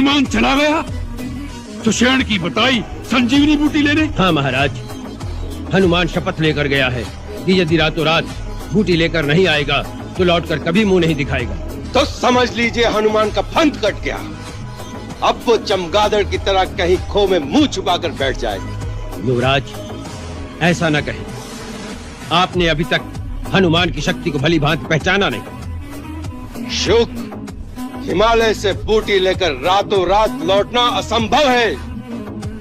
हनुमान चला गया सुषेण की बताई संजीवनी बूटी लेने। हाँ महाराज, हनुमान शपथ लेकर गया है कि यदि रातों रात बूटी लेकर नहीं आएगा तो लौटकर कभी मुंह नहीं दिखाएगा। तो समझ लीजिए हनुमान का फंद कट गया। अब वो चमगादड़ की तरह कहीं खो में मुंह छुपाकर बैठ जाएगा। युवराज, ऐसा न कहे। आपने अभी तक हनुमान की शक्ति को भली भांति पहचाना नहीं। शुक, हिमालय से बूटी लेकर रातों रात लौटना असंभव है।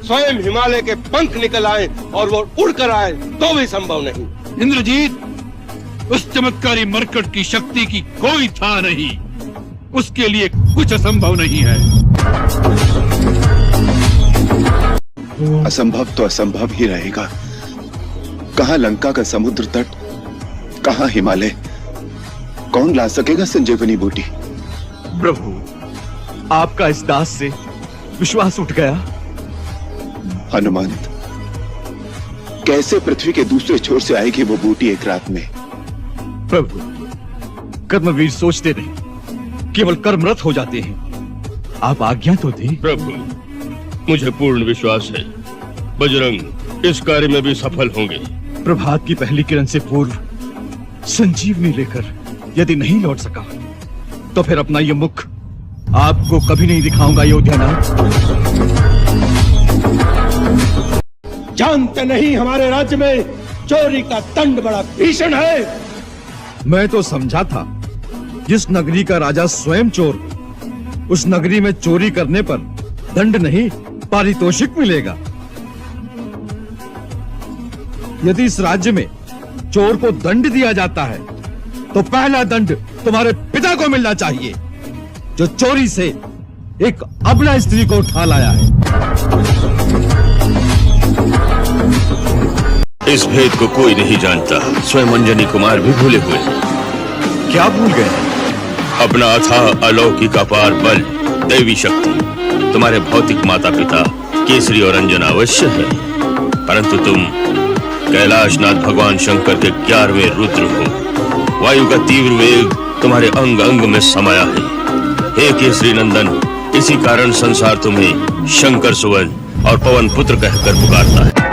स्वयं हिमालय के पंख निकल आए और वो उड़कर आए तो भी संभव नहीं। इंद्रजीत, उस चमत्कारी मरकट की शक्ति की कोई था नहीं। उसके लिए कुछ असंभव नहीं है। असंभव तो असंभव ही रहेगा। कहां लंका का समुद्र तट, कहां हिमालय? कौन ला सकेगा संजीवनी बूटी? प्रभु, आपका इस दास से विश्वास उठ गया। हनुमंत, कैसे पृथ्वी के दूसरे छोर से आएगी वो बूटी एक रात में? प्रभु, कर्मवीर सोचते नहीं, केवल कर्मरत हो जाते हैं। आप आज्ञा तो दें। प्रभु, मुझे पूर्ण विश्वास है बजरंग इस कार्य में भी सफल होंगे। प्रभात की पहली किरण से पूर्व संजीवनी लेकर यदि नहीं लौट सका तो फिर अपना ये मुख आपको कभी नहीं दिखाऊंगा अयोध्यानाथ। जानते नहीं हमारे राज्य में चोरी का दंड बड़ा भीषण है। मैं तो समझा था जिस नगरी का राजा स्वयं चोर, उस नगरी में चोरी करने पर दंड नहीं पारितोषिक मिलेगा। यदि इस राज्य में चोर को दंड दिया जाता है तो पहला दंड तुम्हारे पिता को मिलना चाहिए, जो चोरी से एक अबला स्त्री को उठा लाया है। इस भेद को कोई नहीं जानता, स्वयं अंजनी कुमार भी भूले हुए। क्या भूल गए? अपना अथाह अलौकिक अपार बल, दैवी शक्ति तुम्हारे भौतिक माता पिता केसरी और अंजना अवश्य है, परंतु तुम कैलाशनाथ भगवान शंकर के 11वें रुद्र हो। वायु का तीव्र वेग तुम्हारे अंग अंग में समाया है। हे केसरी नंदन, इसी कारण संसार तुम्हें शंकर सुवन और पवन पुत्र कहकर पुकारता है।